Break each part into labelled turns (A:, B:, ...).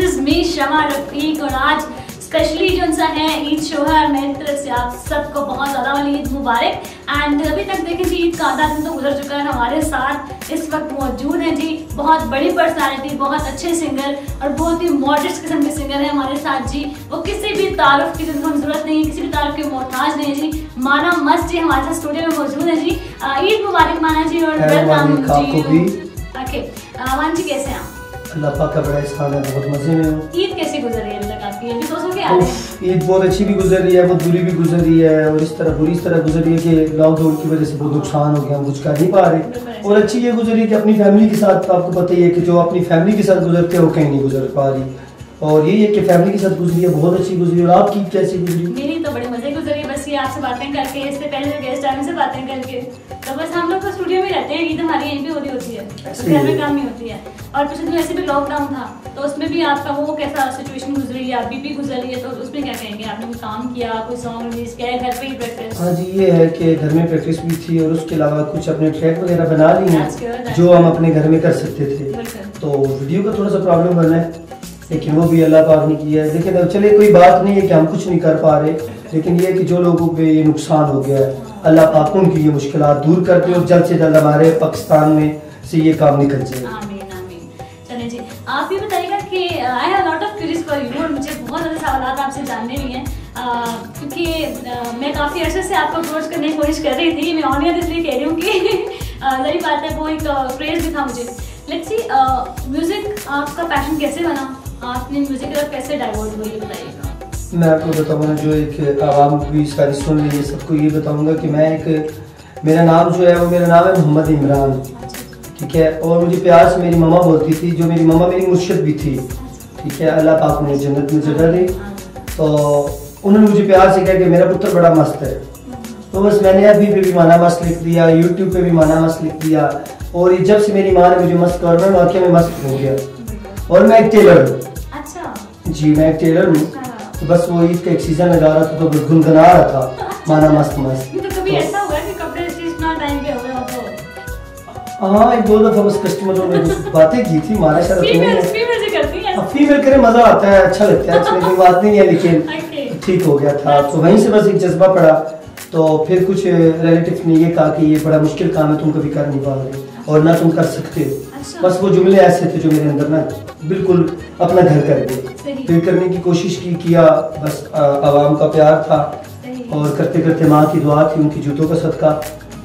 A: Is me शमा रफीक और आज specially जो सा है ईद शोहर मेरी तरफ से आप सबको बहुत ज़्यादा वाली ईद मुबारक। एंड अभी तक देखिए जी ईद का आधा दिन तो गुजर चुका है, हमारे साथ इस वक्त मौजूद हैं जी बहुत बड़ी पर्सनालिटी, बहुत अच्छे सिंगर और बहुत ही मॉडर्न किस्म के सिंगर हैं हमारे साथ जी। वो किसी भी तारुफ की जिनको जरूरत नहीं है, किसी भी तारुफ के मोहताज नहीं है जी। माना मस्त जी हमारे साथ स्टूडियो में मौजूद है जी। ईद मुबारक माना जी और वेलकम जी। ओके मान जी कैसे हैं आप?
B: अल्लाह पाक का बड़ा एहसान है, बहुत मजे में हूँ।
A: ईद कैसी गुजर रही है अभी तक आपकी? अभी तो के आ रहे हैं।
B: ईद बहुत अच्छी भी गुजर रही है, बहुत बुरी भी गुजर रही है और इस तरह बुरी इस तरह गुजर रही है कि लॉकडाउन की वजह से बहुत नुकसान हो गया, हम कुछ कर नहीं पा रहे। और अच्छी ये गुजरी कि अपनी फैमिली के साथ, आपको पता ही है कि जो अपनी फैमिली के साथ गुजरते हैं वो कहीं नहीं गुजर पा रही। और यही है कि फैमिली के साथ गुजरी है, बहुत अच्छी गुजरी। और आपकी कैसी गुजरी?
A: मेरी तो बड़े मजे गुजरी है, बस ये आपसे बातें करके, इससे पहले जो गेस्ट आने से बातें करके, तो बस हम लोग तो स्टूडियो में रहते हैं। ईद हमारी यहीं पे हो रही होती है, तो घर में काम नहीं होती है। और पिछले दिन ऐसे भी लॉकडाउन था, तो उसमें भी आपका वो कैसा सिचुएशन गुजरी है, अभी भी गुजर रही है, तो उसमें क्या कहेंगे? आपने कोई काम किया, कोई सॉन्ग रिलीज किया, घर पे ही प्रैक्टिस?
B: हाँ जी, ये है कि घर में प्रैक्टिस भी थी और उसके अलावा कुछ अपने ट्रैक वगैरह बना ली हैं जो हम अपने घर में कर सकते थे। तो वीडियो का थोड़ा सा प्रॉब्लम बना है, लेकिन वो भी अल्लाह पाक ने किया है। लेकिन चले कोई बात नहीं है कि हम कुछ नहीं कर पा रहे, लेकिन ये है कि जो लोगों पे ये नुकसान हो गया है अल्लाह पाक उनकी ये मुश्किलात दूर कर दे और जल्द से जल्द हमारे पाकिस्तान में से ये काम निकल जाए।
A: आमीन आमीन। चलिए जी, आप ये बताइएगा कि I have lot of queries for you और मुझे बहुत ज़्यादा सवाल आपसे जानने भी हैं, क्योंकि मैं काफ़ी अर्से से आपको अप्रोच करने की कोशिश कर रही थी। मैं ऑनियर इसलिए कह रही हूँ कि सही बात है, वो एक क्रेज भी था मुझे। लेट्स सी, म्यूज़िक आपका पैशन कैसे बना? आपने म्यूज़िक की तरफ कैसे डाइवर्ट हुए, ये बताइएगा।
B: मैं आपको बताऊंगा, जो एक आवाम भी सारी सुन रही है, सबको ये बताऊंगा कि मैं एक, मेरा नाम जो है वो मेरा नाम है मोहम्मद इमरान, ठीक है। और मुझे प्यार से मेरी मम्मा बोलती थी, जो मेरी मम्मा मेरी मुर्शिद भी थी, ठीक है। अल्लाह पाक ने जन्नत में जगह दी, तो उन्होंने मुझे प्यार से कहा कि मेरा पुत्र बड़ा मस्त है। तो बस मैंने अभी भी माना मस्त लिख दिया, यूट्यूब पे भी माना मस्त लिख दिया। और ये जब से मेरी माँ ने मुझे मस्त कर, मैं वाकई में मस्त हो गया। और मैं एक टेलर हूँ। अच्छा जी, मैं एक टेलर हूँ। तो बस वो ईद का एक सीजन लगा रहा था, तो गुनगुना रहा था माना मस्त मस्त।
A: तो कभी ऐसा हुआ कि कपड़े स्टिच ना टाइम पे हो गए तो?
B: हाँ, एक दो दफा बस कस्टमरों ने कुछ बातें की थी, मारा शायद
A: फीमेल से करती है।
B: फीमेल करे, मजा आता है, अच्छा लगता है, इसमें कोई बात नहीं है, लेकिन ठीक हो गया था। तो वहीं से बस एक जज्बा पड़ा। तो फिर कुछ रिलेटिव ने ये कहा कि ये बड़ा मुश्किल काम है, तुम कभी कर नहीं पा रहे और ना तुम कर सकते हो। बस वो जुमले ऐसे थे जो मेरे अंदर ना बिल्कुल अपना घर कर गए। फिर करने की कोशिश किया, बस आवाम का प्यार था और करते करते माँ की दुआ थी, उनकी जूतों का सदका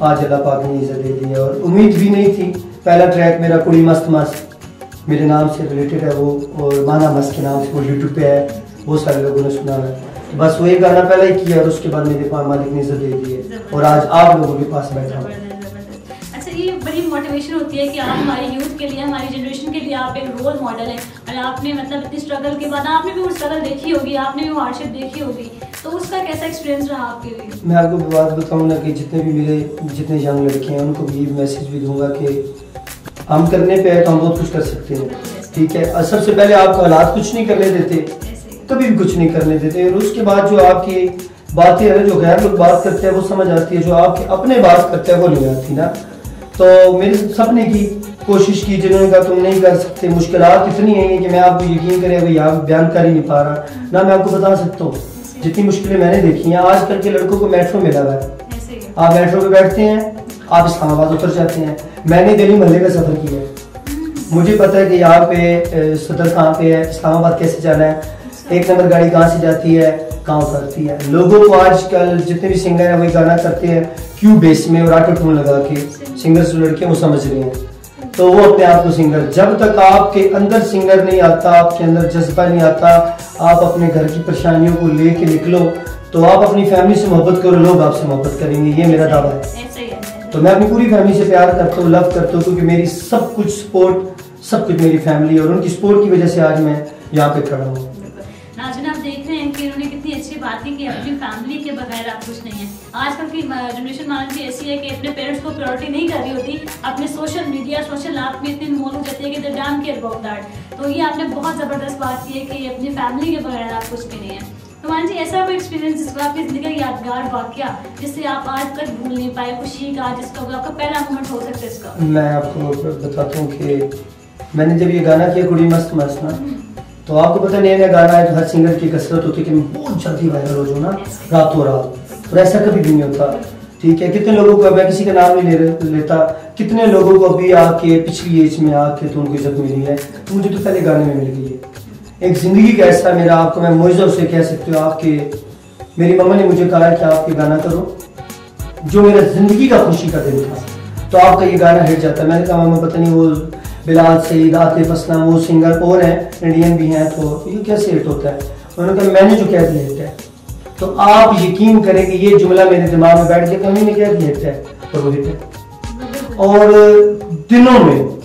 B: आज अल्लाह पाक ने इज्जत दे दी है। और उम्मीद भी नहीं थी। पहला ट्रैक मेरा कुड़ी मस्त मस्त मेरे नाम से रिलेटेड है वो, और माना मस्त के नाम से वो यूट्यूब पे है, बहुत सारे लोगों ने सुना है। बस वो एक गाना पहले ही किया और उसके बाद मेरे मालिक ने इज्जत दे दी है और आज आप लोगों के पास बैठा हूँ।
A: अच्छा, ये बड़ी मोटिवेशन होती है कि आप हमारे यूथ के लिए, हमारी जनरेशन के लिए आप एक रोल मॉडल हैं। और आपने मतलब इतनी स्ट्रगल के बाद आपने भी वो स्ट्रगल देखी होगी, आपने भी वो हार्डशिप देखी होगी, तो उसका कैसा एक्सपीरियंस रहा आपके लिए?
B: मैं आपको बात बताऊँ ना कि जितने भी मेरे जितने यंग लड़के हैं उनको भी मैसेज भी दूंगा कि हम करने पे है तो हम बहुत कुछ कर सकते हैं, ठीक है। और सबसे पहले आपको हालात कुछ नहीं करने देते, कभी भी कुछ नहीं करने देते। और उसके बाद जो आपकी बातें है, जो गैर लोग बात करते हैं वो समझ आती है, जो आपके अपने बात करते हैं वो नहीं आती ना। तो मेरे सबने की कोशिश की, जिन्होंने कहा तुम नहीं कर सकते, मुश्किलात इतनी है कि मैं आपको यकीन करें अभी यहाँ बयान कर ही नहीं पा रहा ना। मैं आपको बता सकता हूँ जितनी मुश्किलें मैंने देखी हैं। आजकल के लड़कों को मेट्रो मिला हुआ है, आप मेट्रो पे बैठते हैं, आप इस्लामाबाद उतर जाते हैं। मैंने दिल्ली मोहल्ले का सफर किया है, मुझे पता है कि यहाँ पे सदर कहाँ पे है, इस्लामाबाद कैसे जाना है, एक नंबर गाड़ी कहाँ से जाती है, कहाँ उतरती है। लोगों को आजकल जितने भी सिंगर हैं वही गाना करते हैं क्यू बेस में और ऑटो ट्यून लगा के, सिंगर जो लड़के वो समझ रहे हैं, तो वो अपने आप को सिंगर। जब तक आपके अंदर सिंगर नहीं आता, आपके अंदर जज्बा नहीं आता, आप अपने घर की परेशानियों को लेके निकलो, तो आप अपनी फैमिली से मोहब्बत करो, लोग आपसे मोहब्बत करेंगे, ये मेरा दावा है। तो मैं अपनी पूरी फैमिली से प्यार करता हूँ, लव करता हूँ, क्योंकि मेरी सब कुछ सपोर्ट, सब कुछ मेरी फैमिली और उनकी सपोर्ट की वजह से आज मैं यहाँ पे खड़ा हूँ।
A: नाज़रीन, आप देख रहे हैं कि उन्होंने कितनी अच्छी बात की कि अपनी फैमिली के बगैर आप कुछ नहीं है। आजकल की जनरेशन मान लीजिए ऐसी है कि अपने पेरेंट्स को प्रायोरिटी नहीं कर रही होती, अपने सोशल मीडिया सोशल ऐप में इतनी इन्वॉल्व हो जाती है कि they don't care about that. तो ये आपने बहुत ज़बरदस्त बात की है कि अपनी फैमिली के बगैर आप कुछ भी नहीं है। तो मान जी, ऐसा कोई एक्सपीरियंस जिसको आपकी ज़िंदगी का यादगार वाकया जिससे आप आज तक भूल नहीं पाए, खुशी का जिसका आपका पहला मोमेंट हो सकता है इसका?
B: मैं आपको बताता हूँ कि मैंने जब ये गाना किया कुड़ी मस्त मस्त ना, तो आपको पता नया नया गाना है तो हर सिंगर की कसरत होती है कि मैं बहुत जल्दी वायरल हो जाऊँ ना रातों रात, और ऐसा कभी भी नहीं होता। ठीक है, कितने लोगों को, मैं किसी का नाम नहीं लेता, कितने लोगों को अभी आके पिछली एज में आके तो उनको इज्जत मिली है, तो मुझे तो पहले गाने में मिल गई है। एक जिंदगी का ऐसा मेरा, आपको मैं मुआवजा से कह सकती हूँ, आपके मेरी मम्मा ने मुझे कहा कि आप ये गाना करो, जो मेरा जिंदगी का खुशी का दिन था, तो आपका ये गाना हिट जाता है। मैंने कहा मम्मा पता नहीं वो बिलाल सईद, आतिफ असलम, वो सिंगर और हैं, इंडियन भी हैं, तो ये कैसे हिट होता है? उन्होंने कहा मैंने जो कह दिया हिट है। तो आप यकीन करें कि ये जुमला मेरे दिमाग में बैठ गया, कहीं ने कह दिया हिट है और वो हिट है। और दिनों में,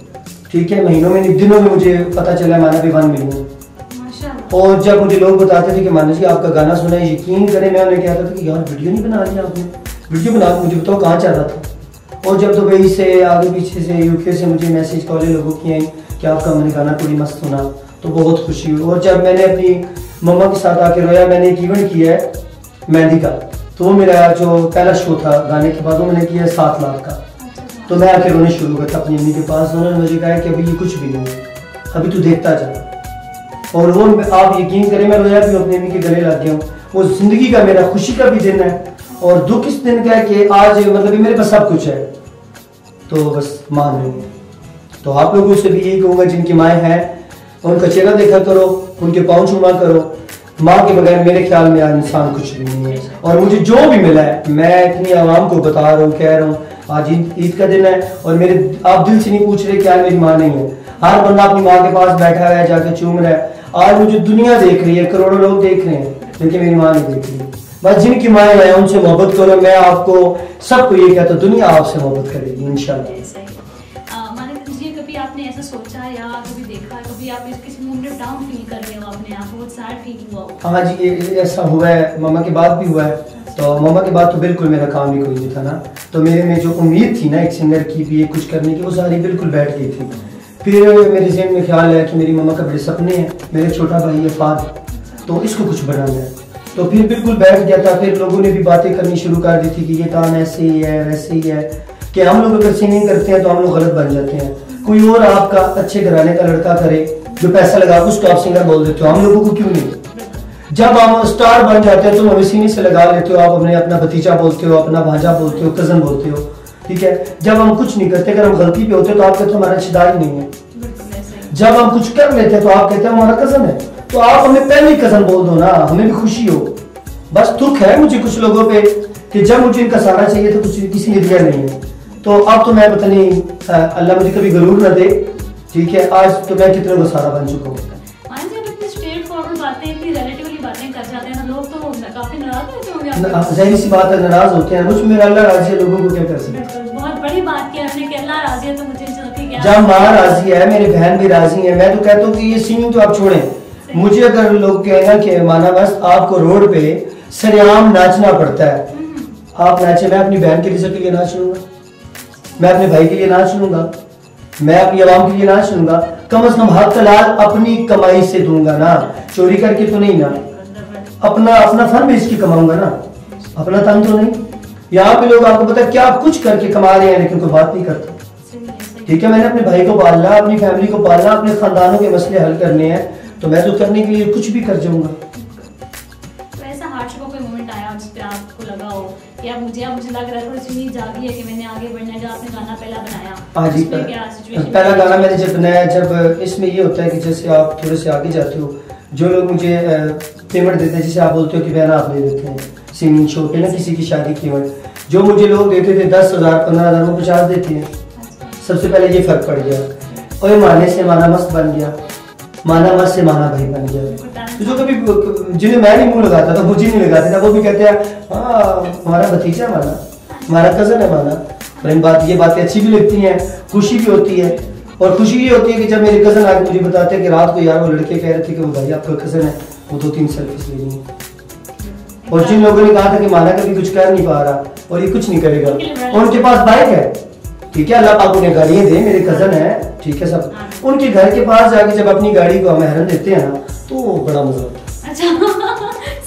B: ठीक है, महीनों में नहीं, दिनों में मुझे पता चला माना भी 1 मिलियन। और जब मुझे लोग बताते थे कि माना जी आपका गाना सुना है, यकीन करें मैं उन्हें कहता था कि यार वीडियो नहीं बना लिया आपने, वीडियो बना मुझे बताओ कहाँ चल रहा था। और जब दुबई से, आगे पीछे से, यूके से मुझे मैसेज कॉलेज लोगों की आई कि आपका मैंने गाना थोड़ी मस्त सुना, तो बहुत खुशी हुई। और जब मैंने अपनी मम्मा के साथ आके रोया, मैंने एक इवेंट किया है मेहंदी का, तो वो मेरा जो पहला शो था गाने के बाद, वो मैंने किया 7 लाख का। तो मैं आके रोने शुरू हुआ था अपनी अम्मी के पास, उन्होंने मुझे कहा कि अभी ये कुछ भी नहीं है, अभी तू देखता जा। और वो आप यकीन करें मैं रोया भी अपनी अम्मी के गले लग गया हूँ। वो जिंदगी का मेरा खुशी का भी दिन है और दुख इस दिन का है कि आज मतलब मेरे पास सब कुछ है, तो बस मान लेंगे। तो आप लोगों से भी यही कहूँगा जिनकी माएँ हैं उनका चेहरा देखा करो, उनके पाँव छूमा करो। माँ के बगैर मेरे ख्याल में आज इंसान कुछ भी नहीं है। और मुझे जो भी मिला है, मैं इतनी आवाम को बता रहा हूँ, कह रहा हूँ, आज ईद का दिन है और मेरे आप दिल से नहीं पूछ रहे क्या मेरी माँ नहीं है। हर बंदा अपनी माँ के पास बैठा है, जाके चूम रहा है। आज मुझे दुनिया देख रही है, करोड़ों लोग देख रहे हैं, लेकिन मेरी माँ नहीं देख रही। बस जिनकी माएँ हैं उनसे मोहब्बत करो। मैं आपको सबको ये कहता हूँ, दुनिया आपसे मोहब्बत करेगी इंशाल्लाह।
A: कभी आपने ऐसा सोचा या कभी देखा, कभी आप किसी मोमेंट डाउन फील कर रहे हो अपने आप, बहुत सैड फील हुआ हो?
B: हाँ जी, ये ऐसा हुआ है, मम्मा के बाद भी हुआ है। तो मम्मा के बाद तो बिल्कुल मेरा काम भी कोई नहीं था ना, तो मेरे में जो उम्मीद थी ना एक सिंगर की भी कुछ करने की, वो सारी बिल्कुल बैठ गई थी। फिर मेरे जहन में ख्याल है कि मेरी मम्मा का बड़े सपने हैं, मेरे छोटा भाई है फाद, तो इसको कुछ बनाना है। तो फिर बिल्कुल बैठ गया था। फिर लोगों ने भी बातें करनी शुरू कर दी थी कि ये काम ऐसे ही है, वैसे ही है, कि हम लोग अगर सिंगिंग करते हैं तो हम लोग गलत बन जाते हैं। कोई और आपका अच्छे घराने का लड़का करे जो पैसा लगा उसको आप सिंगर बोल देते हो, हम लोगों को क्यों नहीं? जब हम स्टार बन जाते हैं तो हमें सीने से लगा लेते हो, आप अपना भतीजा बोलते हो, अपना भांजा बोलते हो, कजन बोलते हो, ठीक है। जब हम कुछ नहीं करते, अगर हम गलती पे होते तो आप कहते हो हमारा रिश्तेदार ही नहीं है। जब हम कुछ कर लेते हैं तो आप कहते हैं हमारा कजन है। तो आप हमें पहले ही कजन बोल दो ना, हमें भी खुशी हो। बस दुख है मुझे कुछ लोगों पे कि जब मुझे इनका सहारा चाहिए तो कुछ किसी ने दिया नहीं है। तो अब तो मैं पता नहीं, अल्लाह मुझे कभी गरूर ना दे, ठीक है। आज तो मैं कितने को सहारा बन चुका हूँ। जाहिर सी बात है, नाराज होते हैं, मुझ में अल्लाह राजी है, लोगों को क्या कर सकते हैं।
A: बहुत बड़ी बात की आपने कि अल्लाह राजी है, तो मुझे
B: जब माँ राजी है, मेरी बहन भी राजी है। मैं तो कहता हूँ कि ये सिंगिंग तो आप छोड़ें, मुझे अगर लोग कहना कि माना बस आपको रोड पे सरेआम नाचना पड़ता है, आप नाचे, मैं अपनी बहन के रिज़्क के लिए नाच लूंगा, मैं अपने भाई के लिए नाच लूंगा, मैं अपनी आवाम के लिए नाच लूंगा। कम से कम हक हलाल अपनी कमाई से दूंगा ना, चोरी करके तो नहीं ना, अपना फन बेच के कमाऊंगा ना, अपना तन तो नहीं। यहाँ पे लोग आपको पता है क्या कुछ करके कमा रहे हैं, लेकिन कोई बात नहीं करता, ठीक है। मैंने अपने भाई को पालना, अपनी फैमिली को पालना, अपने खानदानों के मसले हल करने हैं, तो मैं तो करने के लिए कुछ भी कर जाऊंगा।
A: तो ऐसा हार्डशिप कोई मोमेंट आया जिस पे आपको लगा हो कि अब मुझे लग रहा है थोड़ी सी उम्मीद जागी है कि मैंने आगे बढ़ना है, जो आपने गाना पहला बनाया?
B: हाँ जी, पहला गाना मैंने जब बनाया, जब इसमें ये होता है कि जैसे आप थोड़े से आगे जाते हो, जो लोग मुझे पेमेंट देते हैं, जैसे आप बोलते हो कि बहना आप ले देते हैं सिंगिंग शो पे ना, किसी की शादी की पेमेंट जो मुझे लोग देते थे 10,000 15,000 वो 50 देते हैं। सबसे पहले ये फर्क पड़ गया, और माने से माना मस्त बन गया, माना मस्त से माना भाई बन गया। तो जो कभी जिन्हें मैं नहीं मुंह लगाता था, मुझे नहीं लगाते था, वो भी कहते हैं हाँ हमारा भतीजा माना, हमारा कजन है माना। और ये बातें अच्छी भी लगती हैं, खुशी भी होती है। और खुशी ये होती है कि जब मेरे कजन आके मुझे बताते हैं कि रात को यार वो लड़के कह रहे थे कि वो भाई आपका कजन है, वो 2-3 सेल्फीज लेनी है। और जिन लोगों ने कहा था कि माना कभी कुछ कर नहीं पा रहा और ये कुछ नहीं करेगा, और उनके पास बाइक है, ठीक है, अल्लाह पाक उन्हें गाड़ियाँ दे, मेरे कजन है, ठीक है, सब उनके घर के पास जाके जब अपनी गाड़ी को महरन देते हैं ना, तो बड़ा मजा आता है।
A: अच्छा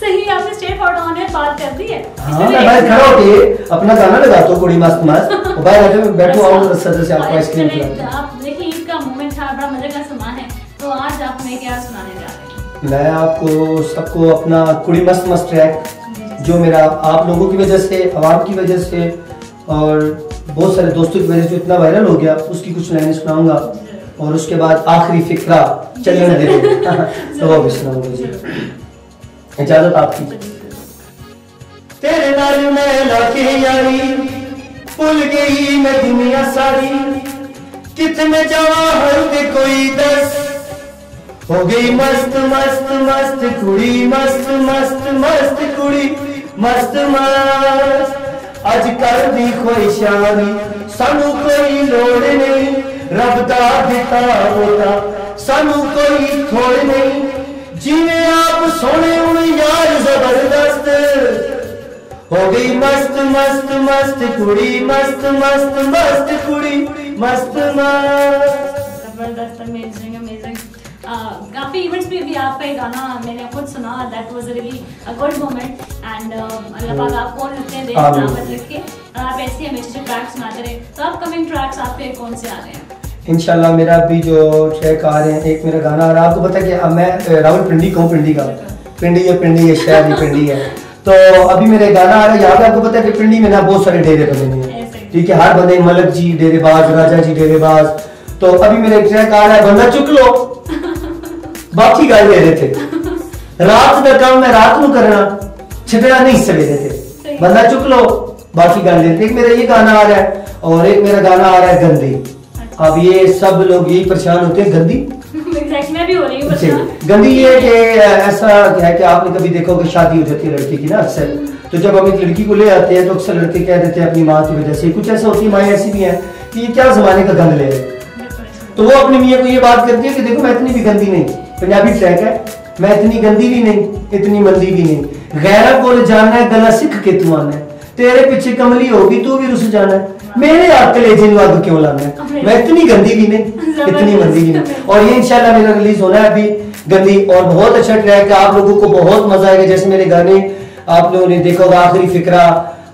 A: सही, आपने स्ट्रेट फॉरवर्ड ऑन बात कर दी है।
B: हाँ, मैं भाई खड़ा होके अपना गाना लगाता हूँ कोड़ी मस्त मस्त, और भाई आते मैं बैठो आओ सदस्य से आपको आइसक्रीम खिलाता हूं।
A: आप देखिए ईद का मोमेंट था, बड़ा मजे का समा है, तो आज आप हमें क्या सुनाने जा रहे हैं?
B: मैं आपको सबको अपना कुड़ी मस्त मस्त ट्रैक जो मेरा आप लोगों की वजह से, आवाम की वजह से और बहुत सारे दोस्तों की वजह से इतना वायरल हो गया, उसकी कुछ लाइनें सुनाऊंगा और उसके बाद आखिरी फिक्रा चलने दे तो वो भी सुनाऊंगा जी। इजाजत आपकी। तेरे नाल मैं लाके यारी भूल गई मैं दुनिया सारी, कितने जावा हर दे कोई दस, हो गई मस्त मस्त मस्त कुड़ी, मस्त मस्त मस्त कुड़ी, मस्त मस्त अज कर दी ख्वाहिशां सानू कोई लोड़ नहीं, रब दा दिता होता सानू कोई थोड़ नहीं, जिवें आप सोने उन यार जबरदस्त, हो गई मस्त मस्त मस्त कुड़ी, मस्त मस्त मस्त कुड़ी, मस्त मस्त।
A: जबरदस्त, अमेजिंग अमेजिंग। काफी इवेंट्स में भी आपका ये गाना मैंने खुद सुना, that was really a good moment and अल्लाह पाक आपको इतने देर सलामत रखे और आप ऐसे हमेशा ट्रैक्स सुनाते रहे। तो अपकमिंग ट्रैक्स आपके कौन से आ रहे हैं?
B: इंशाल्लाह मेरा भी जो ट्रैक आ रहे हैं, एक मेरा गाना आ रहा है, आपको पता है कि मैं रावलपिंडी कहूँ, पिंडी का पिंडी है शहर ही पिंडी है, तो अभी मेरा गाना आ रहा है। यहाँ पे आपको पता है कि पिंडी में ना बहुत सारे डेरे बने हैं, ठीक है, हर बंदे मलक जी डेरेबाज, राजा जी डेरेबाज, तो अभी मेरा ट्रैक आ रहा है बंदा चुक लो बाकी गाल दे रहे थे, रात का काम मैं रात में करना छिपड़ा नहीं सवेरे थे, बंदा चुक लो बाकी गाल दे थे। एक मेरा ये गाना आ रहा है और एक मेरा गाना आ रहा है गंदी। अब ये सब लोग यही परेशान होते हैं गंदी
A: मैं भी हो रही हूँ
B: गंदी। ये कि ऐसा है कि आपने कभी देखा कि शादी हो जाती है लड़की की ना अक्सर, तो जब हम एक लड़की को ले आते हैं तो अक्सर लड़के कह देते हैं अपनी माँ की वजह से, कुछ ऐसा होती है माएँ ऐसी भी हैं कि ये क्या जमाने का गंद ले रहे, तो वो अपनी मियाँ को ये बात करती है कि देखो मैं इतनी भी गंदी नहीं, पंजाबी ट्रैक है, मैं इतनी गंदी भी नहीं इतनी मंदी भी नहीं, गैरा को जानना है गला सिख के तू आना है, तेरे पीछे कमली होगी तू भी रुस जाना है, मेरे हाथ कलेजे में आग क्यों लाना है, मैं इतनी गंदी भी नहीं इतनी मंदी भी नहीं। और ये इंशाल्लाह मेरा रिलीज होना है अभी गंदी, और बहुत अच्छा ट्रैक है, आप लोगों को बहुत मजा आएगा। जैसे मेरे गाने आप लोगों ने देखा होगा आखिरी फिक्रा,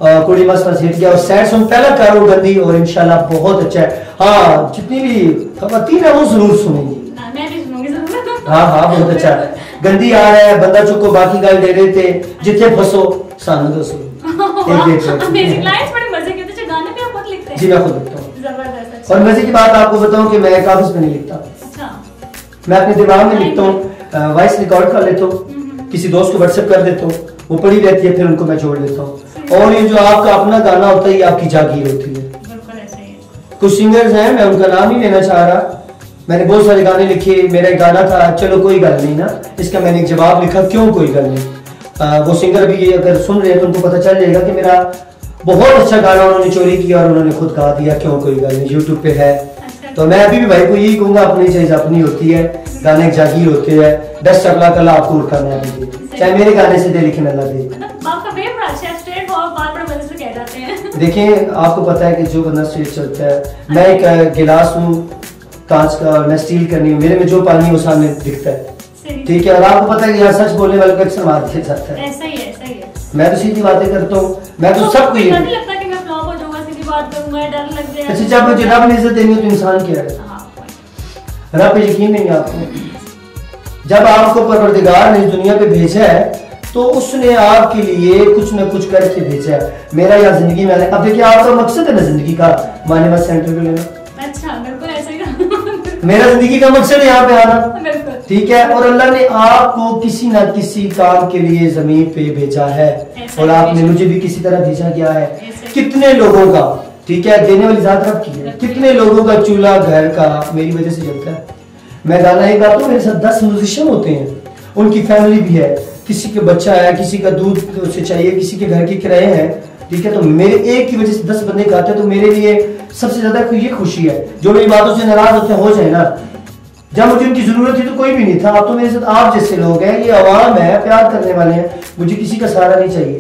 B: कुड़ी मस्त मस्त हिट गया, और सैड सॉन्ग पहला करो गंदी, और इंशाल्लाह बहुत अच्छा है। हाँ जितनी भी खवातीन है वो जरूर सुनेंगी, हाँ बहुत अच्छा है। गंदी आ रहा है, बंदा चुको बाकी गाल दे रहे थे, जितने फंसो सानू दसो। जी मैं खुद लिखता हूँ, और मजे की बात आपको बताऊं कि मैं कागज में नहीं लिखता, मैं अपने दिमाग में लिखता हूँ, वॉइस रिकॉर्ड कर लेता हूँ, किसी दोस्त को व्हाट्सएप कर देता हूँ, वो पड़ी रहती है, फिर उनको मैं जोड़ लेता हूँ। और ये जो आपका अपना गाना होता है ये आपकी जागीर होती है। कुछ सिंगर्स हैं, मैं उनका नाम ही लेना चाह रहा, मैंने बहुत सारे गाने लिखे, मेरा एक गाना था चलो कोई गल नहीं ना, इसका मैंने एक जवाब लिखा क्यों कोई गल नहीं। वो सिंगर भी अगर सुन रहे हैं तो उनको पता चल जाएगा कि मेरा बहुत अच्छा गाना उन्होंने चोरी किया और उन्होंने खुद गा दिया क्यों कोई गल नहीं, यूट्यूब पे है। तो मैं अभी भी भाई को यही कहूंगा, अपनी चीज अपनी होती है, गाने जागीर होते हैं, दस चकला कला आपको उठा मैं अभी चाहे मेरे गाने से दे लिखने अल्लाह दे। देखिए आपको पता है कि जो बंदा स्ट्रेट चलता है, मैं एक गिलास हूँ कांच का और मैं स्टील करनी हूँ, मेरे में जो पानी वो सामने दिखता है, ठीक है, और आपको पता है कि यहाँ सच बोलने वाले को अक्सर मार दिया जाता है। ऐसा ही है, ऐसा ही है। मैं तो सीधी बातें करता हूँ, मैं तो सबको ये नहीं लगता कि मैं फ्लॉप हो जाऊंगा, सीधी बात करूंगा, डर लग जाए। अच्छा जब मुझे रब ने इज्जत देनी है तो इंसान क्या है, रब पे यकीन नहीं है आपको। जब आपको परवरदिगार ने इस दुनिया पे भेजा है तो उसने आपके लिए कुछ न कुछ करके भेजा है। मेरा यहाँ जिंदगी में अब देखिए आपका मकसद है ना जिंदगी का माने बस सेंटर पे लेना, अच्छा बिल्कुल ऐसे ही मेरा जिंदगी का मकसद है यहाँ पे आना, ठीक है, और अल्लाह ने आपको किसी ना किसी काम के लिए जमीन पे भेजा है, और आपने मुझे भी किसी तरह भेजा गया है। कितने लोगों का, ठीक है, देने वाली जात रब की है, कितने लोगों का चूल्हा घर का मेरी वजह से जलता है। मैं गाना एक गाता हूँ, मेरे साथ 10 म्यूजिशियन होते हैं, उनकी फैमिली भी है, किसी के बच्चा है, किसी का दूध उसे चाहिए, किसी के घर के किराए हैं, ठीक है, तो मेरे एक की वजह से 10 बंदे खाते हैं, तो मेरे लिए सबसे ज्यादा ये खुशी है। जो मेरी बातों से नाराज होते हैं हो जाए ना, जब मुझे उनकी जरूरत थी तो कोई भी नहीं था, अब तो मेरे साथ आप जैसे लोग हैं, ये आवाम है, प्यार करने वाले हैं, मुझे किसी का सहारा नहीं चाहिए।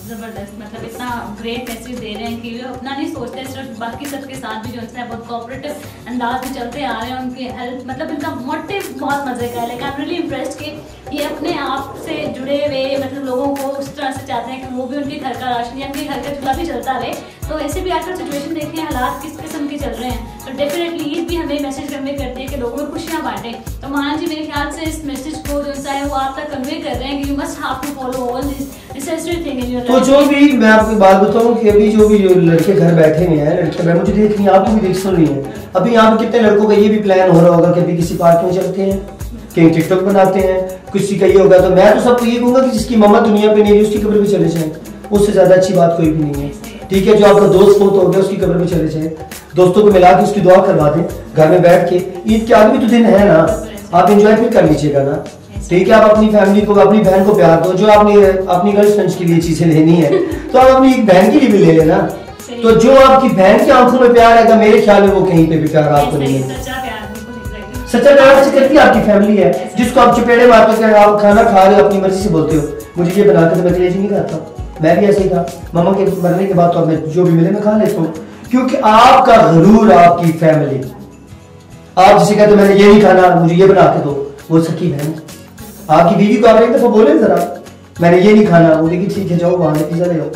A: जबरदस्त, मतलब इतना ग्रेट मैसेज दे रहे हैं कि वो अपना नहीं सोचते, सिर्फ बाकी सबके साथ भी जो है बहुत कोऑपरेटिव अंदाज में चलते आ रहे हैं, उनके हेल्प मतलब इनका मोटिव बहुत मजे का है। Like I am really impressed कि ये अपने आप से जुड़े हुए मतलब लोगों को उस तरह से चाहते हैं कि वो भी उनके घर का राशन या उनके घर का चूल्हा भी चलता रहे। तो ऐसे भी आजकल सिचुएशन देखें, हालात किस किस्म के चल रहे हैं, तो डेफिनेटली ईद भी हमें मैसेज कन्वे करती है कि लोगों में खुशियां बांटें। तो माना जी मेरे ख्याल से इस मैसेज को जो सा है वो आप तक कन्वे कर रहे हैं कि you must have to follow all this necessary thing in your life.
B: तो जो भी मैं आपको बात बताऊं कि अभी जो लड़के घर बैठे हुए हैं, लड़के मुझे देख रही हैं, आपको भी देख सुन रही हैं, अभी यहाँ पे कितने लड़कों का ये भी प्लान हो रहा होगा कि अभी किसी पार्क में चलते हैं, कहीं टिकटॉक बनाते हैं, किसी का ये होगा। तो मैं तो सबको ये कहूंगा कि जिसकी मम्मा दुनिया पे नहीं है उसकी कब्र पे चले जाएं, उससे ज्यादा अच्छी बात कोई भी नहीं है। ठीक है, जो आपका दोस्त फोत हो गया उसकी कब्र पे चले जाए, दोस्तों को मिला के उसकी दुआ करवा दें घर में बैठ के। ईद के आगे भी तो दिन है ना, आप एंजॉय फिर कर लीजिएगा ना। ठीक है, आप अपनी फैमिली को, अपनी बहन को प्यार दो। जो आपने अपनी गर्लफ्रेंड के लिए चीजें लेनी है तो आप अपनी एक बहन के लिए भी ले लेना। तो जो आपकी बहन की आंखों में प्यार आएगा, मेरे ख्याल में वो कहीं पे भी प्यार आपको नहीं है। सच्चा प्यार से करती है आपकी फैमिली है, जिसको आप चपेड़े मारते हैं, आप खाना खा रहे हो अपनी मर्जी से बोलते हो मुझे ये बना के, तो मैं कलेजी नहीं खाता। मैं भी ऐसे ही था, मम्मा के मरने के बाद तो मैं जो भी मिले मैं खा लेता हूँ, क्योंकि आपका गरूर आपकी फैमिली। आप जिसे कहते मैंने ये नहीं खाना मुझे ये बना के दो, वो सकी बहन। आपकी बीवी को आप एक दफा बोले जरा मैंने ये नहीं खाना, वो देखिए ठीक है जाओ वहां पिज्जा ले आओ।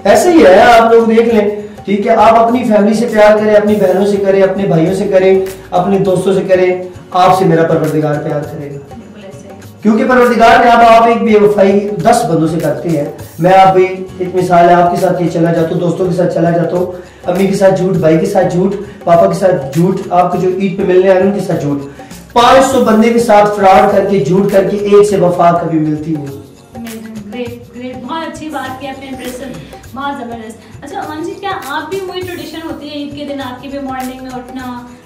B: ऐसे ही है, आप लोग देख लें। ठीक है, आप अपनी फैमिली से प्यार करें, अपनी बहनों से करें, अपने भाइयों से करें, अपने दोस्तों से करें, आपसे मेरा परवरदिगार प्यार करेगा। क्योंकि परवरदिगार ने आप एक बेवफाई 10 बंदों से करते हैं। मैं आप भी एक मिसाल है, आपके साथ ये चला जाता हूँ, दोस्तों के साथ चला जाता हूँ, अम्मी के साथ झूठ, भाई के साथ झूठ, पापा के साथ झूठ, आपको जो ईद पे मिलने आ रहे हैं उनके साथ झूठ, 500 बंदे के साथ फ्रॉड करके झूठ करके एक से वफा कभी मिलती नहीं।
A: बहुत अच्छी बात की आपने, इंप्रेशन बहुत जबरदस्त। अच्छा अमन जी, क्या आप भी वही ट्रेडिशन होती है ईद के दिन आपकी भी मॉर्निंग में उठना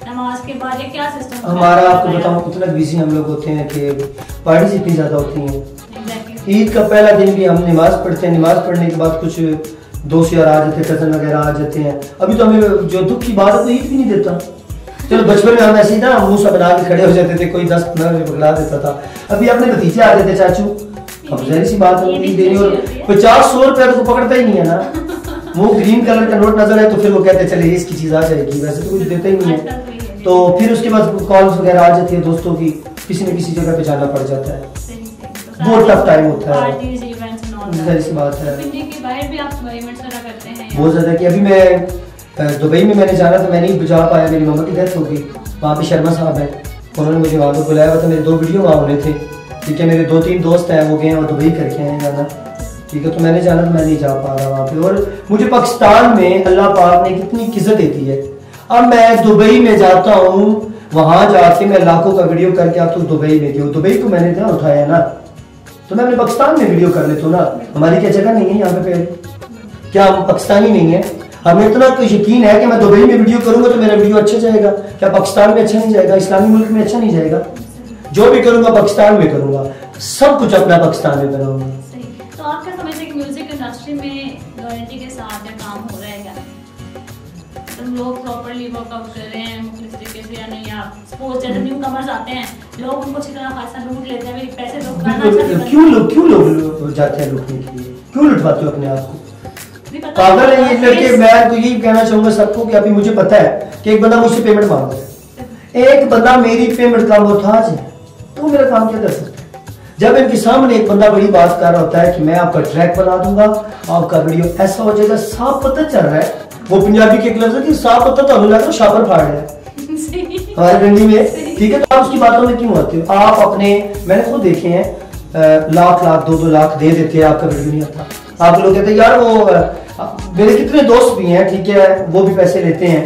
A: नमाज के बाद, या क्या सिस्टम?
B: हमारा आपको बताऊं इतना बिजी हम लोग होते हैं कि पार्टीज इतनी ज्यादा होती हैं। ईद का पहला दिन भी हम नमाज पढ़ते हैं, नमाज पढ़ने के बाद कुछ दोस्त यार आ जाते हैं, कजन वगैरह आ जाते हैं। अभी तो हमें जो दुख की बात है तो ईद भी नहीं देता। चलो बचपन में हम ऐसे ही ना मुंह सा बना के खड़े हो जाते थे, कोई 10-15 रुपए पकड़ा देता था। अभी अपने भतीजे आ जाते चाचू, अब जहरी सी बात है ईद देनी, और 50-100 रुपया तो पकड़ता ही नहीं है ना। वो ग्रीन कलर का नोट नजर है तो फिर वो कहते हैं चले इसकी चीज आ जाएगी, वैसे तो कुछ देता ही नहीं है। तो फिर उसके बाद कॉल्स वगैरह आ जाती है दोस्तों की, किसी न किसी जगह पे जाना पड़ जाता है, बहुत टफ टाइम होता है। जहरी सी बात है, बहुत ज्यादा। कि अभी मैं दुबई में मैंने जाना था, मैं नहीं जा पाया, मेरी मम्मा की डेथ हो गई। वहाँ पे शर्मा साहब है, उन्होंने मुझे वहाँ पर बुलाया हुआ था, मेरे 2 वीडियो वहाँ होने थे। ठीक है, मेरे 2-3 दोस्त हैं वो गए और दुबई करके आए जाना। ठीक है, तो मैंने जाना तो मैं नहीं जा पा रहा वहाँ पे। और मुझे पाकिस्तान में अल्लाह पाक ने कितनी इज्जत देती है। अब मैं दुबई में जाता हूँ, वहां जाके मैं लाखों का वीडियो करके आता हूँ दुबई में, क्यों दुबई को मैंने इतना उठाया ना, तो मैं अपने पाकिस्तान में वीडियो कर लेता हूँ ना। हमारी क्या जगह नहीं है यहाँ पे? क्या हम पाकिस्तानी नहीं है? हमें इतना तो यकीन है कि मैं दुबई में वीडियो करूंगा तो मेरा वीडियो अच्छा जाएगा, क्या पाकिस्तान में अच्छा नहीं जाएगा, इस्लामी मुल्क में अच्छा नहीं जाएगा? जो भी करूंगा पाकिस्तान में करूंगा, सब कुछ अपना पाकिस्तान में बनाऊंगा।
A: तो आप क्या समझते हैं कि म्यूजिक इंडस्ट्री में लॉयल्टी के साथ काम हो रहा है क्या? तो लोग प्रॉपर्ली वर्कआउट कर रहे हैं मुख्तलिफ तरीके से या नहीं? आप सपोज जैसे न्यू कमर्स आते हैं, लोग उनको अच्छी तरह खासा लूट लेते हैं, पैसे तो
B: क्यों लोग जाते हैं लूटने के लिए? क्यों लुटवाते हो अपने आप को? पागल है ये लड़के। मैं तो यही कहना चाहूंगा सबको कि अभी मुझे पता है कि एक बंदा मुझसे पेमेंट मांग रहा है, एक बंदा मेरी पेमेंट का मोहताज है, तो मेरा काम क्या कर सकता है? जब इनके सामने एक बंदा बड़ी बात कर रहा होता है कि मैं आपका ट्रैक बना दूंगा, आपका वीडियो ऐसा हो जाएगा, साफ पता चल रहा है, वो पंजाबी के एक लफ्ज है कि साफ पता तो हमें लग रहा शापर फाड़ रहा है हमारी गंडी में। ठीक है, तो आप उसकी बातों में क्यों आते हो? आप अपने, मैंने खुद देखे हैं, लाख 2-2 लाख दे देते हैं, आपका वीडियो नहीं आता। आप लोग कहते हैं यार वो मेरे कितने दोस्त भी हैं, ठीक है, वो भी पैसे लेते हैं,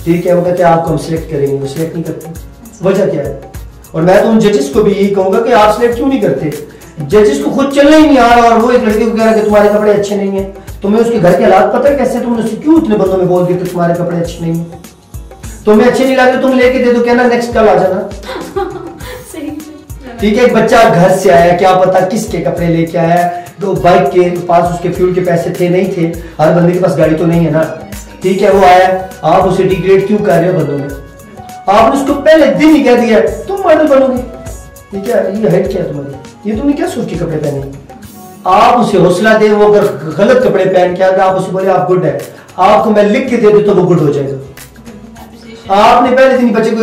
B: ठीक है, वो कहते हैं आपको हम सिलेक्ट करेंगे, वो सिलेक्ट नहीं करते। वजह क्या है? और मैं तो उन जजेस को भी यही कहूंगा कि आप सिलेक्ट क्यों नहीं करते? जजेस को खुद चलना ही नहीं आ रहा और वो एक लड़के को कह रहा है कि तुम्हारे कपड़े अच्छे नहीं है। तुम्हें उसके घर के हालात पता है कैसे? तुमने उससे क्यों इतने बंदों में बोल दिया कि तुम्हारे कपड़े अच्छे नहीं है? तुम्हें अच्छे नहीं लगे तुम लेके दे दो, कहना नेक्स्ट कल आ जाना। ठीक है, एक बच्चा घर से आया, क्या पता किसके कपड़े लेके आया, तो बाइक के पास उसके फ्यूल के पैसे थे नहीं थे, हर बंदे के पास गाड़ी तो नहीं है ना। ठीक है, वो आया, आप उसे डिग्रेड क्यों कर रहे हो बंदों में? आपने उसको पहले दिन ही कह दिया तुम मॉडल बनोगे। ठीक है, ये हाइट क्या है तुम्हारी, ये तुमने क्या सोच के कपड़े पहने? आप उसे हौसला दे, वो अगर गलत कपड़े पहन के आगे आप उसे बोले आप गुड है, आपको मैं लिख के दे दूं तो वो गुड हो जाएगा। आपने पहले दिन बच्चे को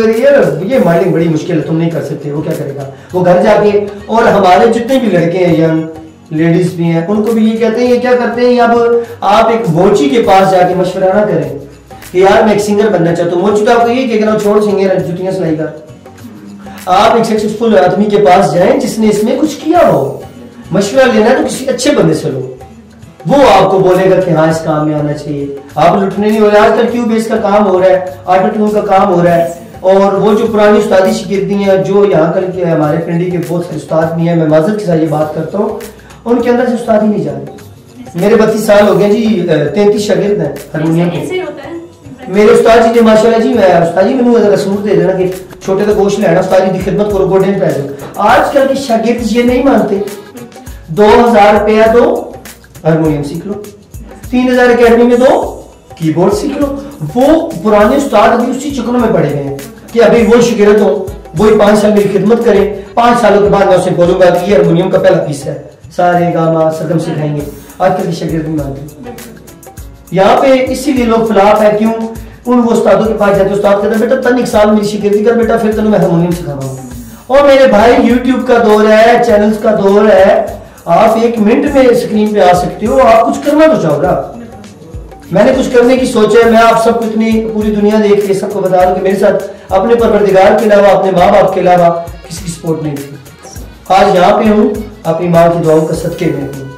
B: ये मॉडलिंग बड़ी मुश्किल है, तुम नहीं कर सकते, वो क्या करेगा? वो घर जाके, और हमारे जितने भी लड़के हैं, यंग लेडीज भी हैं, उनको भी ये कहते हैं, ये क्या करते हैं, अब आप एक मोची के पास जाके मशवरा ना करें, कि यार मैं एक सिंगर बनना चाहता हूँ, मुझे तो आपको यही कहना छोड़ सिंगर जुतियां सिलाई का। आप एक सक्सेसफुल आदमी के पास जाएं जिसने इसमें कुछ किया हो, मशवरा लेना है तो किसी अच्छे बंदे से लो, वो आपको बोलेगा कि हाँ इस काम में आना चाहिए। आप लुटने नहीं हो रहे। आजकल क्यू बेस का काम हो रहा है, ऑटो ट्यून का काम हो रहा है, और वो जो पुरानी उस्तादी शिगिर्दी हैं, जो यहाँ कल के हमारे पिंडी के बहुत सारे उस्ताद भी हैं, मैं माजरत के साथ ये बात करता हूँ, उनके अंदर से उस्ताद ही नहीं जा रहे। मेरे 32 साल हो गए जी, 33 शागिर्द हैं हारमोनियम के। मेरे उस्ताद जी ने माशाल्लाह जी, मैं उस्ताद जी मैंने जरा सूट दे देना कि छोटे तो गोश्त लेना, उस्ताद जी की खिदमत करो, गोडे पे दो। आजकल के शागिर्द ये नहीं मानते। 2000 रुपया दो हारमोनियम सीख लो, 3000 अकेडमी में दो कीबोर्ड सीख लो। वो पुराने उस्ताद अभी उसी चक्करों में पड़े गए हैं कि अभी वो शागिर्द हो, वही 5 साल मेरी खिदमत करें, 5 सालों के बाद मैं उसे बोलूंगा कि ये हारमोनियम का पहला पीस है, सारे गामा सदम सिखाएंगे। आजकल के शागिर्द नहीं मानते। यहाँ पे इसीलिए लोग खिलाफ है। क्यों? उन वो उस्तादों के पास जाते, उस्ताद कहते हैं बेटा तन 1 साल मेरी शागिर्दी कर बेटा, फिर तनु मैं हारमोनियम सिखाऊंगा। और मेरे भाई यूट्यूब का दौर है, चैनल्स का दौर है, आप 1 मिनट में स्क्रीन पे आ सकते हो। आप कुछ करना तो चाहो ना। मैंने कुछ करने की सोचा है। मैं आप सबको इतनी पूरी दुनिया देख के सबको बता दूं कि मेरे साथ अपने परवरदिगार के अलावा, अपने माँ बाप के अलावा किसी की सपोर्ट नहीं थी। आज यहाँ पे हूँ अपनी माँ की दुआओं का सदके में हूँ।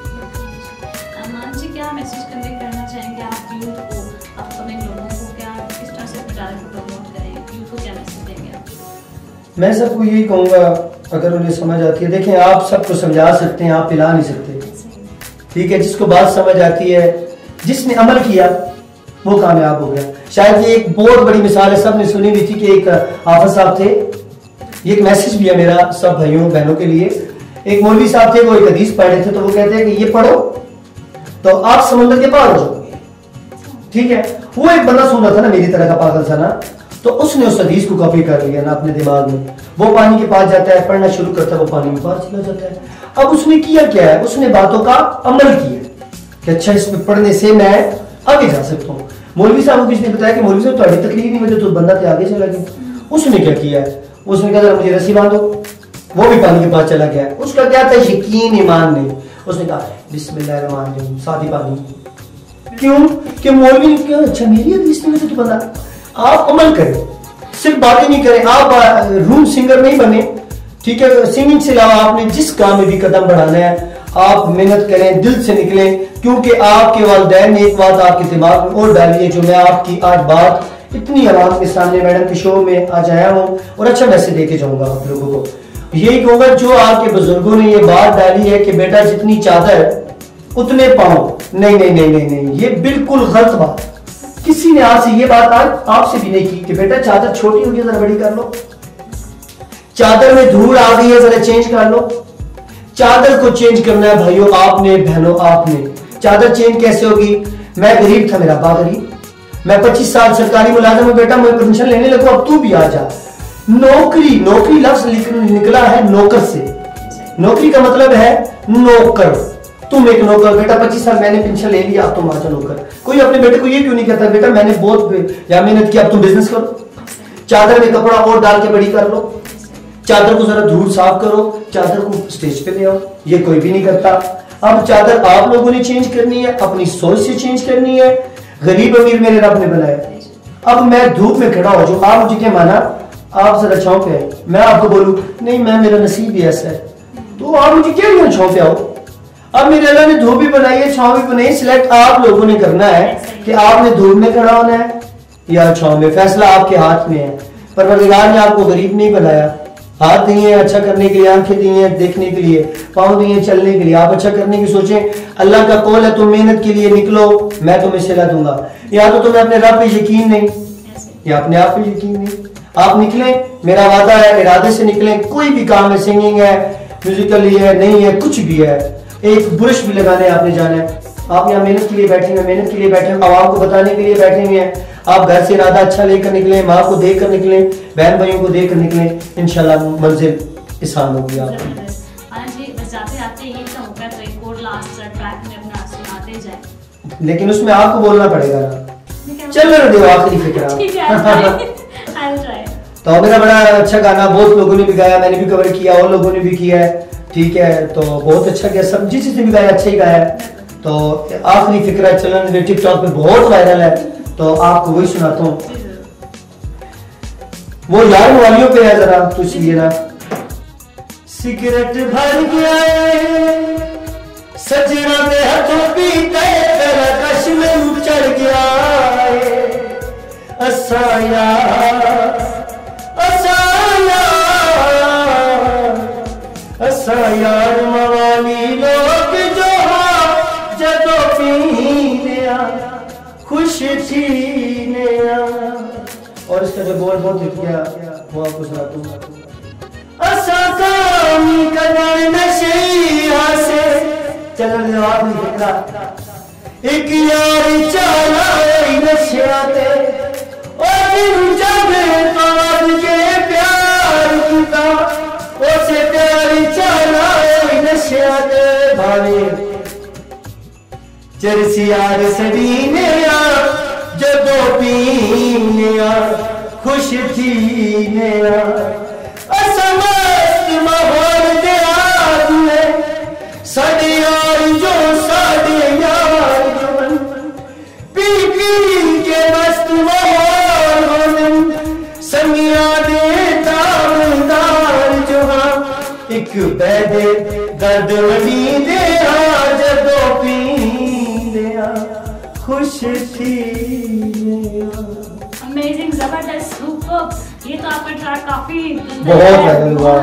B: मैं सबको यही कहूंगा, अगर उन्हें समझ आती है, देखें आप सबको समझा सकते हैं, आप पिला नहीं सकते, ठीक है। जिसको बात समझ आती है, जिसने अमल किया वो कामयाब हो गया। शायद ये एक बहुत बड़ी मिसाल है, सबने सुनी भी थी कि एक हाफिज साहब थे। ये एक मैसेज भी है मेरा सब भाइयों बहनों के लिए। एक मौलवी साहब थे, वो एक हदीस पढ़ रहे थे, तो वो कहते हैं कि ये पढ़ो तो आप समुद्र के पार हो जाओगे, ठीक है। वो एक बंदा सुन रहा था ना, मेरी तरह का पागल सा ना, तो उसने उस हदीस को कॉपी कर लिया ना अपने दिमाग में। वो पानी के पास जाता है, पढ़ना शुरू करता है, वो पानी में पार चला जाता है। अब उसने किया क्या है? उसने बातों का अमल किया कि अच्छा इसमें पढ़ने से मैं आगे जा सकता हूँ। मौलवी साहब को किसने बताया कि मौलवी साहब तुम्हारी तकलीफ नहीं मुझे, तो बंदा तो आगे चला गया। उसने क्या किया है? उसने कहा मुझे रस्सी बांधो, वो भी पानी के पास चला गया। उसका क्या था? यकीन ईमान नहीं। उसने कहा बिस्मिल्लाहिर्रहमानिर्रहीम, साथ ही पानी। क्यों? कि मौलवी ने कहा अच्छा मेरी हदीस में तो बंदा। आप अमल करें, सिर्फ बातें नहीं करें। आप रूम सिंगर नहीं बने, ठीक है। सिंगिंग से अलावा आपने जिस काम में भी कदम बढ़ाना है, आप मेहनत करें, दिल से निकलें। क्योंकि आपके वालिदैन ने एक बात आपके दिमाग में और डाली है, जो मैं आपकी आज बात इतनी आवाम के सामने मैडम के शो में आज आया हूँ और अच्छा मैसेज देके जाऊंगा आप लोगों को। यही कहूंगा, जो आपके बुजुर्गों ने ये बात डाली है कि बेटा जितनी चादर उतने पाँव, नहीं नहीं नहीं नहीं नहीं, ये बिल्कुल गलत बात। किसी ने आज से ये बात आज आपसे भी नहीं की कि बेटा चादर छोटी होगी जरा बड़ी कर लो, चादर में धूल आ गई है जरा चेंज कर लो। चादर को चेंज करना है भाइयों आपने, बहनों आपने। चादर चेंज कैसे होगी? मैं गरीब था, मेरा बाप गरीब, मैं 25 साल सरकारी मुलाजिम हूं बेटा, मैं पेंशन लेने लगू, अब तू भी आ जा। नौकरी, नौकरी लफ्ज निकला है नौकर से। नौकरी का मतलब है नौकर। तुम एक नौकर, बेटा 25 साल मैंने पेंशन ले लिया, अब तुम आ जाओ नौकर। कोई अपने बेटे को ये क्यों नहीं कहता बेटा मैंने बहुत मेहनत की, अब तुम बिजनेस करो। चादर में कपड़ा और डाल के बड़ी कर लो, चादर को जरा धूल साफ करो, चादर को स्टेज पे ले आओ, ये कोई भी नहीं करता। अब चादर आप लोगों ने चेंज करनी है, अपनी सोच से चेंज करनी है। गरीब अमीर मेरे रब ने बनाया। अब मैं धूप में खड़ा हो जाऊं, आप मुझे क्या माना, आप जरा छांव पे आए, मैं आपको बोलूं नहीं मैं मेरा नसीब भी ऐसा है, तो आप मुझे क्या नहीं छांव पे आओ। अब मेरे अल्लाह ने धूप भी बनाई है, छांव भी बनाई, सिलेक्ट आप लोगों ने करना है कि आपने धूप में खड़ा होना है या छांव में। फैसला आपके हाथ में है। परवरदिगार ने आपको गरीब नहीं बनाया, हाथ दिए अच्छा करने के लिए, आंखें दी हैं देखने के लिए, पाँव दिए चलने के लिए। आप अच्छा करने की सोचें, अल्लाह का कौल है तुम मेहनत के लिए निकलो, मैं तुम्हें सिला दूंगा। या तो तुम्हें अपने रब पे यकीन नहीं या अपने आप पे यकीन नहीं, आप निकले, मेरा वादा है इरादे से निकले। कोई भी काम है, सिंगिंग है, म्यूजिकल है, नहीं है, कुछ भी है, एक बुरश भी लगाने आपने जाना है। आप यहाँ मेहनत के लिए बैठे हैं, मेहनत के लिए बैठे हैं, आवाम को बताने के लिए बैठे हुए हैं। आप घर से इरादा अच्छा लेकर निकले, माँ को देख कर निकले, बहन भाइयों को देख कर निकले, इंशाल्लाह मंजिल आसान होगी आपकी। लेकिन उसमें आपको बोलना पड़ेगा ना, चल रहे दो आखिरी फिक्र। तो मेरा बड़ा अच्छा गाना बहुत लोगों ने भी गाया, मैंने भी कवर किया और लोगों ने भी किया है, ठीक है। तो बहुत अच्छा गया, सब जिसने भी गाया अच्छा ही गाया। तो आखिरी फिक्र चलन टिकटॉक पे बहुत वायरल है, तो आपको वही सुनाता हूँ।
A: जी जरूर।
B: वो यार वालियों पे है, जरा तो इसलिए ना। सिगरेट भर गया सजना के हाथों पीते तेरा कश में चढ़ गया असाया असाया असाया मवाली लोग जो जदों पीने खुश थी ने। और इसका जो बोल बहुत लिख गया वो आपको सुनाता हूँ। असा कामी कदर नशा से चलन जवाब नहीं देता एक यार चाला नशा ते और जब काज के प्यार किता उसे प्यार चाला नशा ते भावे चरसी यार सड़ी ने जदों पीने खुश थी ने। असमस्त माहौल दे आदमे साडे यार जो साडे यार जो पी पी के मस्त माहौल होने संगिया दे तामदार जो एक बैदे दर्द वली दे जदों पीने खुश थी।
A: अमेजिंग, जबरदस्त, सुपर। ये तो आपका ट्रैक काफी
B: वायरल हुआ।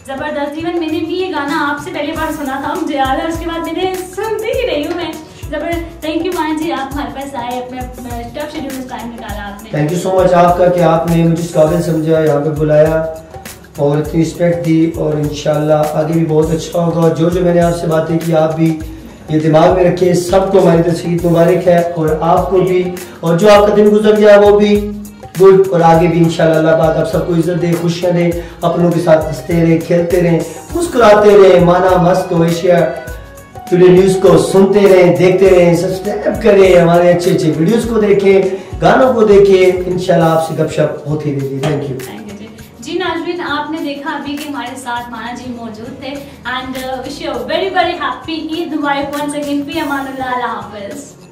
A: जबरदस्त। इवन मैंने भी ये गाना आपसे पहली बार सुना था, मुझे याद है, उसके बाद मैंने सुनती ही रही हूँ मैं। जबरदस्त। थैंक यू मान जी, आप हमारे पास आए, अपने टफ शेड्यूल में टाइम निकाला आपने।
B: थैंक यू सो मच आपका कि आपने मुझे इस काबिल समझा, यहाँ पे बुलाया और इतनी रिस्पेक्ट दी। और इंशाल्लाह आगे भी बहुत अच्छा होगा। जो जो मैंने आपसे बातें की आप भी ये दिमाग में रखिए। सबको हमारी तरफ से ईद मुबारक है और आपको भी। और जो आपका दिन गुजर गया वो भी गुड, और आगे भी इंशाल्लाह अल्लाह पाक आप सबको इज्जत दे, खुशियां दे, अपनों के साथ हंसते रहे, खेलते रहे, मुस्कुराते रहे। माना मस्त एशिया टुडे न्यूज को सुनते रहे, देखते रहे, सब्सक्राइब करें, हमारे अच्छे अच्छे वीडियोस को देखें, गानों को देखें। इंशाल्लाह आपसे गपशप होती रहेगी। Thank you.
A: जी नाज़रीन, आपने देखा अभी कि हमारे साथ माना जी मौजूद थे। And wish you very very happy Eid मुबारक वंस अगेन। फी अमानुल्लाह, अल्लाह हाफिज़।